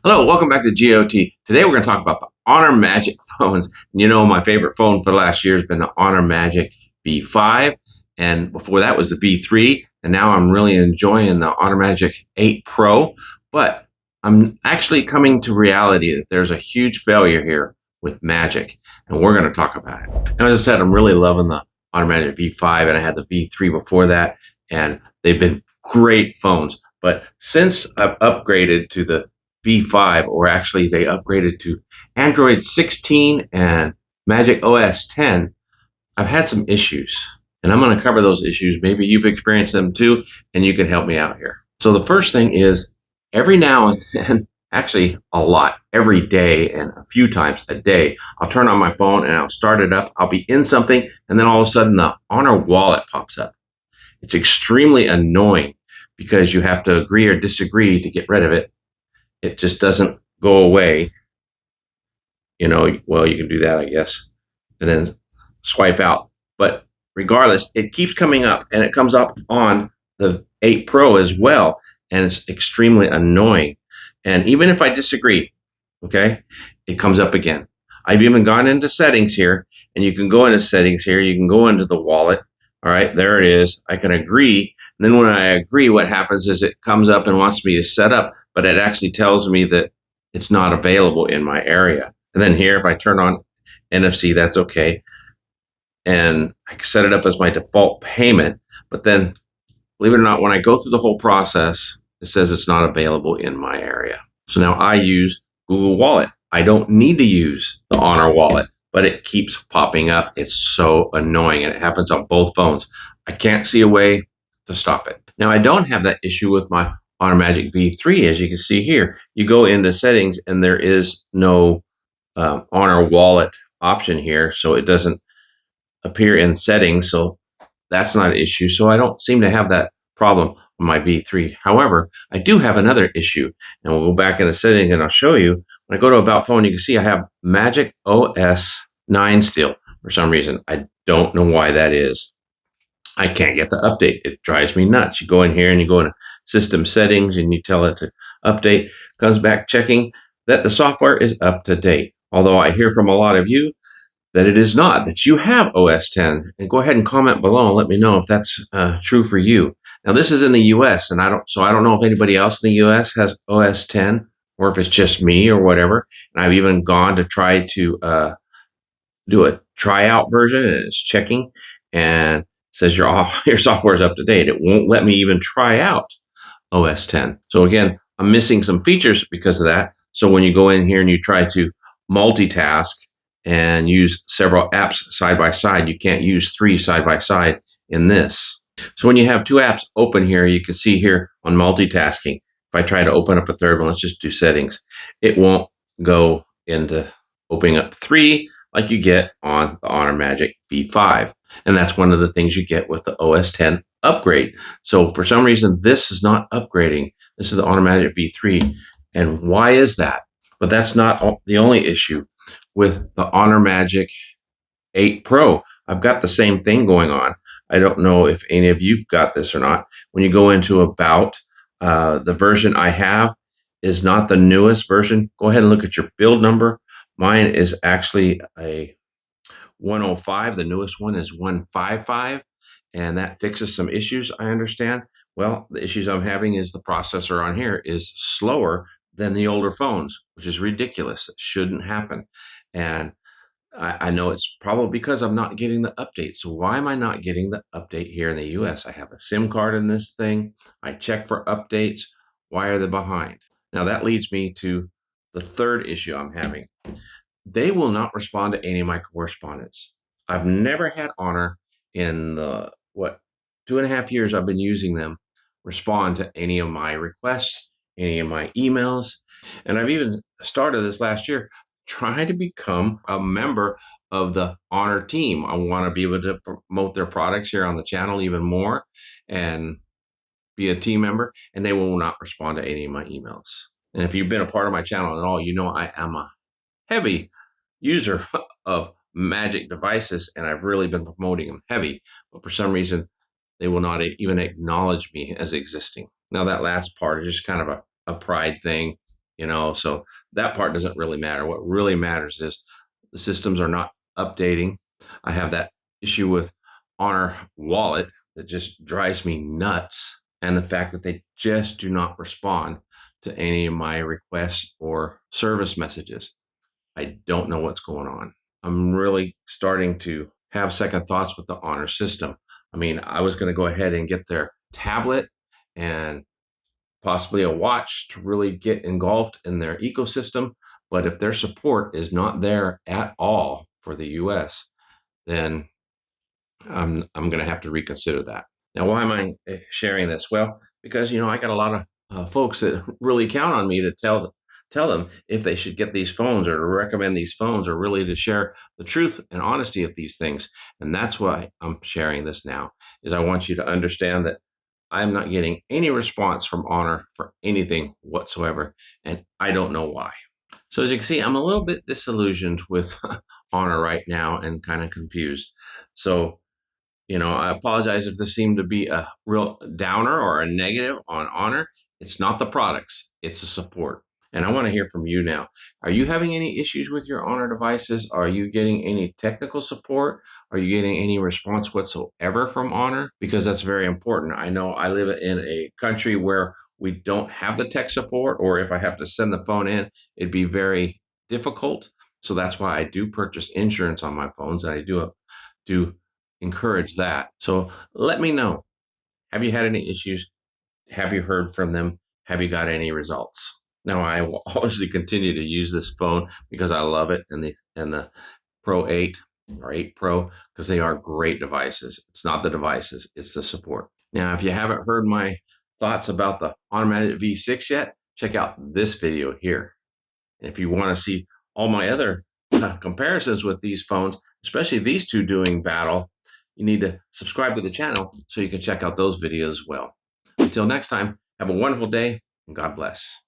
Hello, welcome back to GOT. Today we're going to talk about the Honor Magic phones. You know, my favorite phone for the last year has been the Honor Magic V5, and before that was the V3, and now I'm really enjoying the Honor Magic 8 Pro, but I'm actually coming to reality that there's a huge failure here with Magic, and we're going to talk about it. Now, as I said, I'm really loving the Honor Magic V5, and I had the V3 before that, and they've been great phones, but since I've upgraded to the V5, or actually they upgraded to Android 16 and Magic OS 10, I've had some issues. And I'm going to cover those issues. Maybe you've experienced them too, and you can help me out here. So the first thing is every now and then, actually a lot, every day and a few times a day, I'll turn on my phone and I'll start it up. I'll be in something, and then all of a sudden the Honor wallet pops up. It's extremely annoying because you have to agree or disagree to get rid of it. It just doesn't go away. Well, you can do that, I guess, and then swipe out. But regardless, it keeps coming up, and it comes up on the 8 Pro as well, and it's extremely annoying. And even if I disagree, okay, it comes up again. I've even gone into settings here, and you can go into settings here. You can go into the wallet. All right, there it is. I can agree. And then when I agree, what happens is it comes up and wants me to set up, but it actually tells me that it's not available in my area. And then here, if I turn on NFC, that's okay. And I can set it up as my default payment. But then, believe it or not, when I go through the whole process, it says it's not available in my area. So now I use Google Wallet. I don't need to use the Honor wallet, but it keeps popping up. It's so annoying, and it happens on both phones. I can't see a way to stop it. Now, I don't have that issue with my Honor Magic V3, as you can see here. You go into settings, and there is no Honor wallet option here, so it doesn't appear in settings, so that's not an issue. So I don't seem to have that problem on my V3. However, I do have another issue, and we'll go back into settings and I'll show you. When I go to About Phone, you can see I have Magic OS 9 still for some reason. I don't know why that is. I can't get the update. It drives me nuts. You go in here and you go into system settings and you tell it to update. Comes back checking that the software is up to date. Although I hear from a lot of you that it is not, that you have OS 10. And go ahead and comment below and let me know if that's true for you. Now, this is in the US, and I don't know if anybody else in the US has OS 10 or if it's just me or whatever. And I've even gone to try to do a tryout version, and it's checking and says your software is up to date. It won't let me even try out OS 10. So again, I'm missing some features because of that. So when you go in here and you try to multitask and use several apps side by side, you can't use 3 side by side in this. So when you have 2 apps open here, you can see here on multitasking, if I try to open up a third one, let's just do settings, it won't go into opening up 3 like you get on the Honor Magic V5. And that's one of the things you get with the OS 10 upgrade. So for some reason, this is not upgrading. This is the Honor Magic V3. And why is that? But that's not the only issue with the Honor Magic 8 Pro. I've got the same thing going on. I don't know if any of you've got this or not. When you go into About, the version I have is not the newest version. Go ahead and look at your build number. Mine is actually a 105. The newest one is 155, and that fixes some issues, I understand. Well, the issues I'm having is the processor on here is slower than the older phones, which is ridiculous. It shouldn't happen. And I know it's probably because I'm not getting the update. So why am I not getting the update here in the US? I have a SIM card in this thing. I check for updates. Why are they behind? Now that leads me to the third issue I'm having. They will not respond to any of my correspondence. I've never had Honor in the, 2.5 years I've been using them, respond to any of my requests, any of my emails. And I've even started this last year trying to become a member of the Honor team. I want to be able to promote their products here on the channel even more and be a team member, and they will not respond to any of my emails. And if you've been a part of my channel at all, you know I am a heavy user of Magic devices, and I've really been promoting them heavy, but for some reason, they will not even acknowledge me as existing. Now, that last part is just kind of a pride thing. So that part doesn't really matter. What really matters is the systems are not updating. I have that issue with Honor Wallet that just drives me nuts, and the fact that they just do not respond to any of my requests or service messages. I don't know what's going on. I'm really starting to have second thoughts with the Honor system. I mean, I was going to go ahead and get their tablet and possibly a watch to really get engulfed in their ecosystem. But if their support is not there at all for the US, then I'm going to have to reconsider that. Now, why am I sharing this? Well, because I got a lot of folks that really count on me to tell them if they should get these phones or to recommend these phones or really to share the truth and honesty of these things. And that's why I'm sharing this now. Is I want you to understand that I'm not getting any response from Honor for anything whatsoever, and I don't know why. So as you can see, I'm a little bit disillusioned with Honor right now and kind of confused. So I apologize if this seemed to be a real downer or a negative on Honor. It's not the products, it's the support. And I want to hear from you now. Are you having any issues with your Honor devices? Are you getting any technical support? Are you getting any response whatsoever from Honor? Because that's very important. I know I live in a country where we don't have the tech support, or if I have to send the phone in, it'd be very difficult. So that's why I do purchase insurance on my phones, and I do encourage that. So let me know. Have you had any issues? Have you heard from them? Have you got any results? Now, I will obviously continue to use this phone because I love it, and the Pro 8 or 8 Pro, because they are great devices. It's not the devices, it's the support. Now, if you haven't heard my thoughts about the Automatic V6 yet, check out this video here. And if you want to see all my other comparisons with these phones, especially these two doing battle, you need to subscribe to the channel so you can check out those videos as well. Until next time, have a wonderful day and God bless.